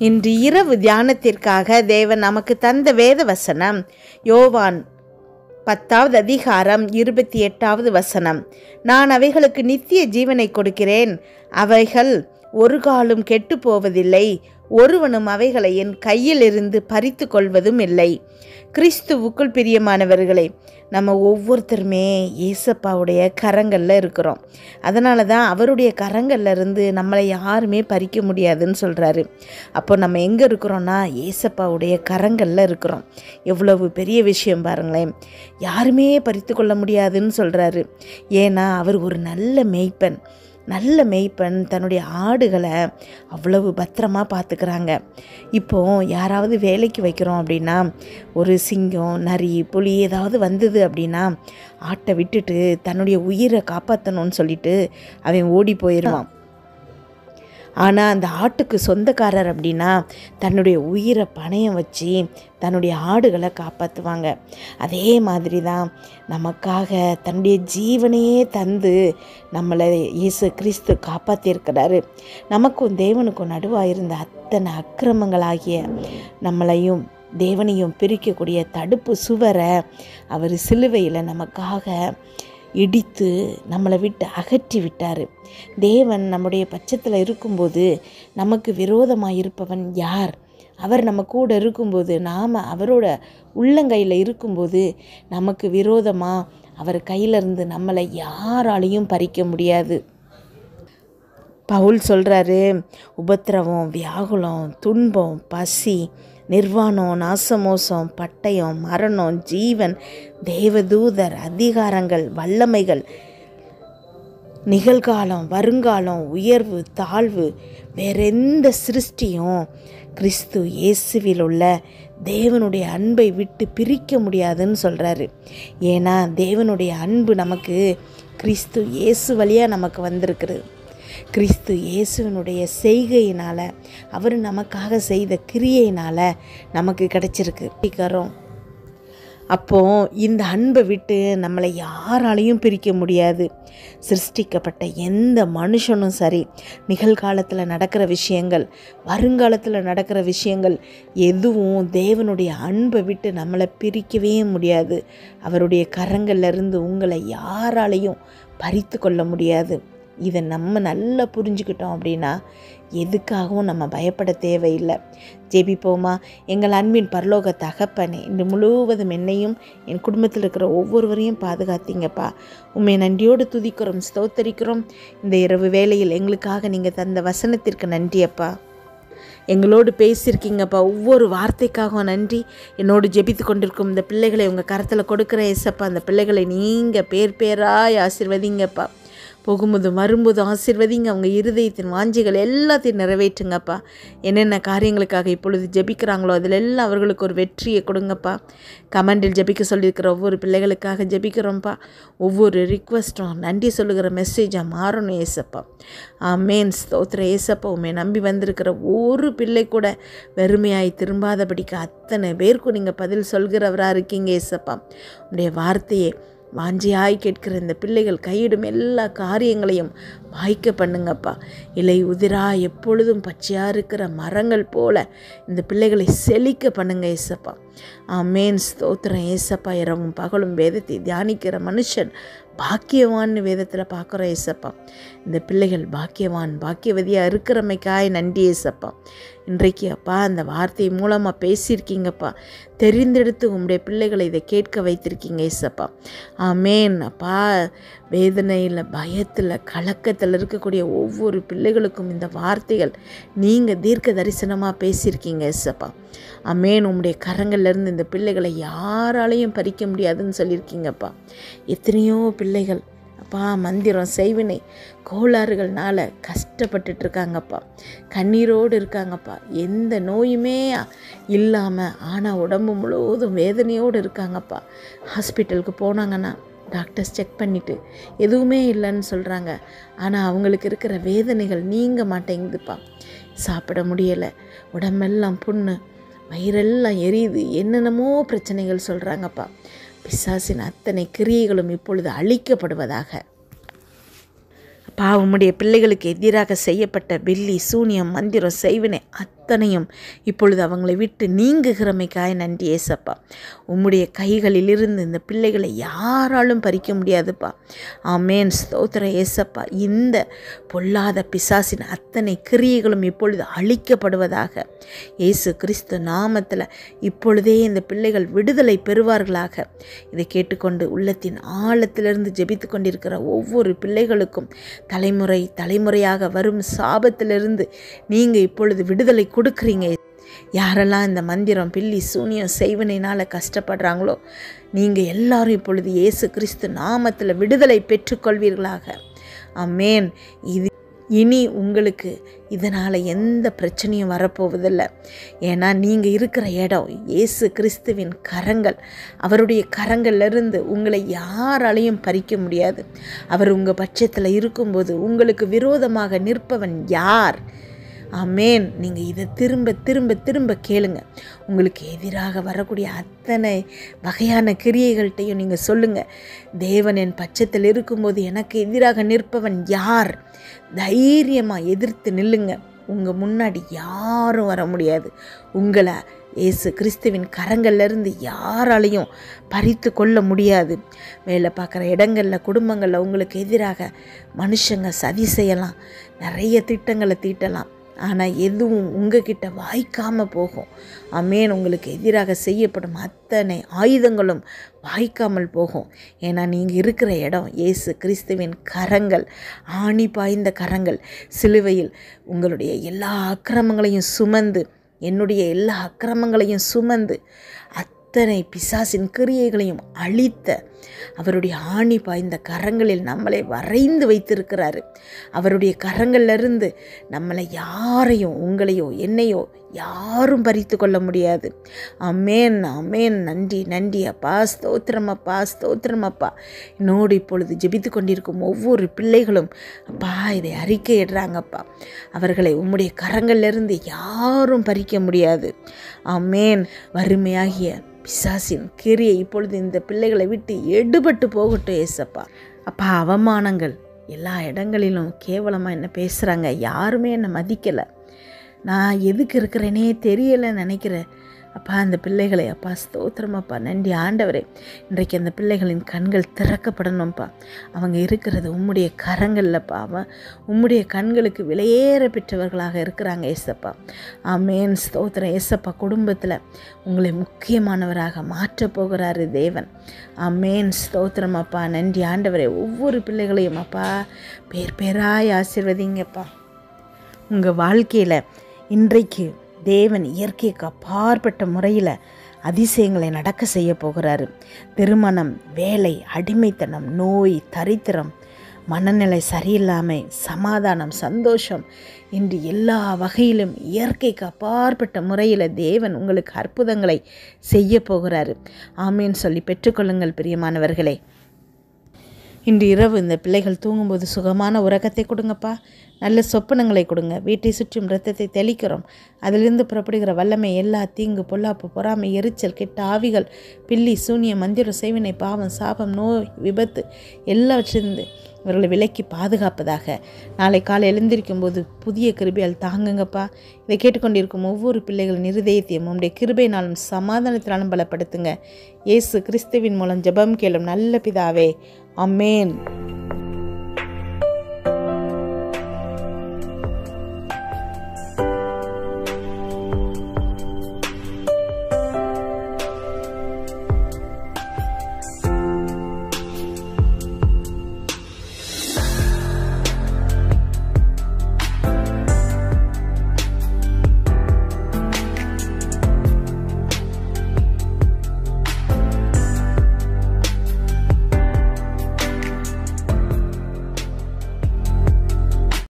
இன்று இரவு தியானத்திற்காக தேவன் நமக்கு தந்த வேத வசனம் யோவான் 10வது அதிகாரம் 28வது வசனம். நான் அவைகளுக்கு நித்திய ஜீவனை கொடுக்கிறேன், அவைகள் ஒரு காலும் கெட்டு போவதில்லை, ஒருவனும் அவைகளை என் கையிலிருந்து பறித்து கொள்வதும் இல்லை. கிறிஸ்துவுக்குள் பிரியமானவர்களே, நம்ம ஒவ்வொருத்தருமே ஏசப்பாவுடைய கரங்களில் இருக்கிறோம். அதனால தான் அவருடைய கரங்களில் இருந்து நம்மளை யாருமே பறிக்க முடியாதுன்னு சொல்கிறாரு. அப்போ நம்ம எங்கே இருக்கிறோன்னா ஏசப்பாவுடைய கரங்களில் இருக்கிறோம். எவ்வளவு பெரிய விஷயம் பாருங்களேன். யாருமே பறித்து கொள்ள முடியாதுன்னு சொல்கிறாரு. ஏன்னா அவர் ஒரு நல்ல மேய்ப்பன் தன்னுடைய ஆடுகளை அவ்வளவு பத்திரமாக பார்த்துக்கிறாங்க. இப்போது யாராவது வேலைக்கு வைக்கிறோம் அப்படின்னா, ஒரு சிங்கம், நரி, புலி ஏதாவது வந்தது அப்படின்னா ஆட்டை விட்டுட்டு தன்னுடைய உயிரை காப்பாற்றணும்னு சொல்லிட்டு அவன் ஓடி போயிடுவான். ஆனால் அந்த ஆட்டுக்கு சொந்தக்காரர் அப்படின்னா தன்னுடைய உயிரை பணயம் வச்சு தன்னுடைய ஆடுகளை காப்பாற்றுவாங்க. அதே மாதிரி தான் நமக்காக தன்னுடைய ஜீவனையே தந்து நம்மளை இயேசு கிறிஸ்து காப்பாற்றியிருக்கிறாரு. நமக்கும் தேவனுக்கும் நடுவாக இருந்த அத்தனை அக்கிரமங்களாகிய நம்மளையும் தேவனையும் பிரிக்கக்கூடிய தடுப்பு சுவரை அவர் சிலுவையில் நமக்காக இடித்து நம்மளை விட்டு அகற்றி விட்டார். தேவன் நம்முடைய பட்சத்தில் இருக்கும்போது நமக்கு விரோதமாக இருப்பவன் யார்? அவர் நம்ம கூட இருக்கும்போது, நாம் அவரோட உள்ளங்கையில் இருக்கும்போது நமக்கு விரோதமாக அவர் கையிலிருந்து நம்மளை யாராலையும் பறிக்க முடியாது. பவுல் சொல்கிறாரு, உபத்திரவம், வியாகுலம், துன்பம், பசி, நிர்வாணம், நாசமோசம், பட்டயம், மரணம், ஜீவன், தேவதூதர், அதிகாரங்கள், வல்லமைகள், நிகழ்காலம், வருங்காலம், உயர்வு, தாழ்வு, வேறெந்த சிருஷ்டியும் கிறிஸ்து இயேசுவில் உள்ள தேவனுடைய அன்பை விட்டு பிரிக்க முடியாதுன்னு சொல்கிறாரு. ஏன்னா தேவனுடைய அன்பு நமக்கு கிறிஸ்து இயேசு வழியாக நமக்கு வந்திருக்குது. கிறிஸ்து இயேசுவினுடைய செய்கையினால், அவர் நமக்காக செய்த கிரியையினால் நமக்கு கிடைச்சிருக்கு. அப்போது இந்த அன்பை விட்டு நம்மளை யாராலையும் பிரிக்க முடியாது. சிருஷ்டிக்கப்பட்ட எந்த மனுஷனும் சரி, நிகழ்காலத்தில் நடக்கிற விஷயங்கள், வருங்காலத்தில் நடக்கிற விஷயங்கள் எதுவும் தேவனுடைய அன்பை விட்டு நம்மளை பிரிக்கவே முடியாது. அவருடைய கரங்கள்லேருந்து உங்களை யாராலையும் பறித்து கொள்ள முடியாது. இதை நம்ம நல்லா புரிஞ்சுக்கிட்டோம் அப்படின்னா எதுக்காகவும் நம்ம பயப்பட தேவையில்லை. ஜெபிப்போமா? எங்கள் அன்பின் பரலோக தகப்பனே, இன்று முழுவதும் என்னையும் என் குடும்பத்தில் இருக்கிற ஒவ்வொருவரையும் பாதுகாத்தீங்கப்பா. உண்மை நன்றியோடு துதிக்கிறோம், ஸ்தோத்தரிக்கிறோம். இந்த இரவு வேளையில் எங்களுக்காக நீங்கள் தந்த வசனத்திற்கு நன்றியப்பா. எங்களோடு பேசியிருக்கீங்கப்பா. ஒவ்வொரு வார்த்தைக்காகவும் நன்றி. என்னோடு ஜெபித்து கொண்டிருக்கும் இந்த பிள்ளைகளை உங்கள் கரத்தில் கொடுக்குற ஏசப்பா, அந்த பிள்ளைகளை நீங்கள் பேராய் ஆசீர்வதிங்கப்பா. போகும்போதும் வரும்போதும் ஆசீர்வதிங்க. அவங்க இருதயத்தின் வாஞ்சிகள் எல்லாத்தையும் நிறைவேற்றுங்கப்பா. என்னென்ன காரியங்களுக்காக இப்பொழுது ஜெபிக்கிறாங்களோ அதில் எல்லாம் அவர்களுக்கு ஒரு வெற்றியை கொடுங்கப்பா. கமெண்டில் ஜெபிக்க சொல்லியிருக்கிற ஒவ்வொரு பிள்ளைகளுக்காக ஜெபிக்கிறோம்ப்பா. ஒவ்வொரு ரிக்வஸ்ட்டும் நன்றி சொல்லுகிற மெசேஜாக மாறணும் ஏசப்பா. ஆமேன். ஸ்தோத்திர ஏசப்பா. உண்மை நம்பி வந்திருக்கிற ஒரு பிள்ளை கூட வெறுமையாய் திரும்பாதபடிக்கு அத்தனை பேருக்கும் நீங்கள் பதில் சொல்கிறவராக இருக்கீங்க ஏசப்பா. உங்களுடைய வார்த்தையை வாஞ்சியாய் கேட்கிற இந்த பிள்ளைகள் கையிடும் எல்லா காரியங்களையும் வாய்க்க பண்ணுங்கப்பா. இலை உதிரா எப்பொழுதும் பச்சையாக இருக்கிற மரங்கள் போல இந்த பிள்ளைகளை செழிக்க பண்ணுங்க ஏசப்பா. ஆமேன். ஸ்தோத்திரம் ஏசப்பா. இரவும் பகலும் வேதத்தை தியானிக்கிற மனுஷன் பாக்கியவான்னு வேதத்தில் பார்க்குறோம் ஏசப்பா. இந்த பிள்ளைகள் பாக்கியவதியாக இருக்கிறமைக்காய் நன்றி ஏசப்பா. இன்றைக்கு அப்பா அந்த வார்த்தை மூலமாக பேசியிருக்கீங்கப்பா. தெரிந்தெடுத்து உங்களுடைய பிள்ளைகளை இதை கேட்க வைத்திருக்கீங்க ஏசப்பா. ஆமேன் அப்பா. வேதனையில், பயத்தில், கலக்கத்தில் இருக்கக்கூடிய ஒவ்வொரு பிள்ளைகளுக்கும் இந்த வார்த்தைகள் நீங்கள் தீர்க்க தரிசனமாக பேசியிருக்கீங்க ஏசப்பா. ஆமேன். உங்களுடைய கரங்கள்லேருந்து இந்த பிள்ளைகளை யாராலையும் பறிக்க முடியாதுன்னு சொல்லியிருக்கீங்கப்பா. எத்தனையோ பிள்ளைகள் அப்பா மந்திரம், செய்வினை, கோளாறுகள்னால கஷ்டப்பட்டுட்ருக்காங்கப்பா. கண்ணீரோடு இருக்காங்கப்பா. எந்த நோயுமே இல்லாமல் ஆனால் உடம்பு முழுவதும் வேதனையோடு இருக்காங்கப்பா. ஹாஸ்பிட்டலுக்கு போனாங்கன்னா டாக்டர்ஸ் செக் பண்ணிவிட்டு எதுவுமே இல்லைன்னு சொல்கிறாங்க. ஆனால் அவங்களுக்கு இருக்கிற வேதனைகள் நீங்க மாட்டேங்குதுப்பா. சாப்பிட முடியலை, உடம்பெல்லாம் புண்ணு, வயிறெல்லாம் எரியுது, என்னென்னமோ பிரச்சனைகள் சொல்கிறாங்கப்பா. பிசாசின் அத்தனை கிரியைகளும் இப்பொழுது அழிக்கப்படுவதாக. பாவமுடைய பிள்ளைகளுக்கு எதிராக செய்யப்பட்ட பில்லி, சூனியம், மந்திரம், செய்வினை அத்தனையும் இப்பொழுது அவங்களை விட்டு நீங்குகிறமைக்காய் நன்றி ஏசப்பா. உம்முடைய கைகளிலிருந்து இந்த பிள்ளைகளை யாராலும் பறிக்க முடியாதுப்பா. ஆமேன். ஸ்தோத்திரம் ஏசப்பா. இந்த பொல்லாத பிசாசின் அத்தனை கிரியைகளும் இப்பொழுது அழிக்கப்படுவதாக இயேசு கிறிஸ்து நாமத்தில் இப்பொழுதே இந்த பிள்ளைகள் விடுதலை பெறுவார்களாக. இதை கேட்டுக்கொண்டு உள்ளத்தின் ஆழத்திலிருந்து ஜெபித்து கொண்டிருக்கிற ஒவ்வொரு பிள்ளைகளுக்கும் தலைமுறையாக வரும் சாபத்திலிருந்து நீங்கள் இப்பொழுது விடுதலை கொடுக்குறீங்க. யாரெல்லாம் இந்த மந்திரம் பில்லி சூனியம் செய்வனையினால் கஷ்டப்படுறாங்களோ நீங்கள் எல்லாரும் இப்பொழுது இயேசு கிறிஸ்து நாமத்தில் விடுதலை பெற்றுக்கொள்வீர்களாக. ஆமேன். இனி உங்களுக்கு இதனால் எந்த பிரச்சனையும் வரப்போவதில்லை. ஏன்னா நீங்கள் இருக்கிற இடம் இயேசு கிறிஸ்துவின் கரங்கள். அவருடைய கரங்கள்லேருந்து உங்களை யாராலையும் பறிக்க முடியாது. அவர் உங்கள் பட்சத்தில் இருக்கும்போது உங்களுக்கு விரோதமாக நிற்பவன் யார்? ஆமேன். நீங்கள் இதை திரும்ப திரும்ப திரும்ப கேளுங்க. உங்களுக்கு எதிராக வரக்கூடிய அத்தனை வகையான கிரியைகள்கிட்டையும் நீங்கள் சொல்லுங்கள், தேவன் என் பட்சத்தில் இருக்கும்போது எனக்கு எதிராக நிற்பவன் யார்? தைரியமாக எதிர்த்து நில்லுங்க. உங்கள் முன்னாடி யாரும் வர முடியாது. உங்களை இயேசு கிறிஸ்துவின் கரங்கள்லேருந்து யாராலையும் பறித்து கொள்ள முடியாது. வேலை பார்க்குற இடங்களில் குடும்பங்களில் உங்களுக்கு எதிராக மனுஷங்க சதி செய்யலாம், நிறைய திட்டங்களை தீட்டலாம். ஆனால் எதுவும் உங்ககிட்ட வாய்க்காமல் போகும். ஆமேன். உங்களுக்கு எதிராக செய்யப்படும் அத்தனை ஆயுதங்களும் வாய்க்காமல் போகும். ஏன்னா நீங்கள் இருக்கிற இடம் இயேசு கிறிஸ்துவின் கரங்கள், ஆணி பாய்ந்த கரங்கள். சிலுவையில் உங்களுடைய எல்லா அக்கிரமங்களையும் சுமந்து, என்னுடைய எல்லா அக்கிரமங்களையும் சுமந்து, அத்தனை பிசாசின் கிரியைகளையும் அழித்த அவருடைய ஆணி பாய்ந்த கரங்களில் நம்மளை வரைந்து வைத்திருக்கிறாரு. அவருடைய கரங்கள்லேருந்து நம்மளை யாரையும், உங்களையோ என்னையோ யாரும் பறித்து கொள்ள முடியாது. ஆமேன். ஆமேன். நன்றி நன்றி அப்பா. ஸ்தோத்திரம் அப்பா. ஸ்தோத்திரம் அப்பா. என்னோடு இப்பொழுது ஜெபித்து கொண்டிருக்கும் ஒவ்வொரு பிள்ளைகளும் அப்பா இதை அறிக்கையிடுறாங்கப்பா. அவர்களை உம்முடைய கரங்கள்லேருந்து யாரும் பறிக்க முடியாது. ஆமேன். வறுமையாகிய பிசாசின் கிரியை இப்பொழுது இந்த பிள்ளைகளை விட்டு எடுபட்டு போகட்டும் ஏசப்பா. அப்பா, அவமானங்கள் எல்லா இடங்களிலும் கேவலமாக என்ன பேசுகிறாங்க, யாருமே என்னை மதிக்கலை, நான் எதுக்கு இருக்கிறேனே தெரியலைன்னு நினைக்கிறேன். அப்பா அந்த பிள்ளைகளை அப்பா ஸ்தோத்திரம் அப்பா. நன்றி ஆண்டவரே. இன்றைக்கு அந்த பிள்ளைகளின் கண்கள் திறக்கப்படணும்ப்பா. அவங்க இருக்கிறது உம்முடைய கரங்கள்லப்பா. அவன் உம்முடைய கண்களுக்கு விலையேற பெற்றவர்களாக இருக்கிறாங்க ஏசப்பா. ஆமேன். ஸ்தோத்திரம் ஏசப்பா. குடும்பத்தில் உங்களை முக்கியமானவராக மாற்றப் போகிறாரு தேவன். ஆமேன். ஸ்தோத்திரம் அப்பா. நன்றி ஆண்டவரே. ஒவ்வொரு பிள்ளைகளையும் அப்பா பேர் பேராய் ஆசீர்வதிங்கப்பா. உங்கள் வாழ்க்கையில் இன்றைக்கு தேவன் இயற்கைக்கு அப்பாற்பட்ட முறையில் அதிசயங்களை நடக்க செய்ய போகிறாரு. திருமணம், வேலை, அடிமைத்தனம், நோய், தரித்திரம், மனநிலை சரியில்லாமை, சமாதானம், சந்தோஷம் என்று எல்லா வகையிலும் இயற்கைக்கு அப்பாற்பட்ட முறையில் தேவன் உங்களுக்கு அற்புதங்களை செய்ய போகிறாரு. ஆமேன்னு சொல்லி பெற்றுக்கொள்ளுங்கள் பிரியமானவர்களே. இன்று இரவு இந்த பிள்ளைகள் தூங்கும்போது சுகமான உறக்கத்தை கொடுங்கப்பா. நல்ல சொப்பனங்களை கொடுங்க. வீட்டை சுற்றும் இரத்தத்தை தெளிக்கிறோம். அதிலிருந்து புறப்படுகிற வல்லமை எல்லா தீங்கு, பொல்லாப்பு, பொறாமை, எரிச்சல், கெட்ட ஆவிகள், பில்லி, சூனியம், மந்திர செய்வினை, பாவம், சாபம், நோய், விபத்து எல்லாவற்றிலிருந்து இவர்களை விலக்கி பாதுகாப்பதாக. நாளை காலை எழுந்திருக்கும் போது புதிய கிருபையால் தாங்குங்கப்பா. இதை கேட்டுக்கொண்டிருக்கும் ஒவ்வொரு பிள்ளைகளின் இருதயத்தையும் உம்முடைய கிருபையினாலும் சமாதானத்தினாலும் பலப்படுத்துங்க. இயேசு கிறிஸ்துவின் மூலம் ஜெபம் கேளும் நல்ல பிதாவே. ஆமேன்.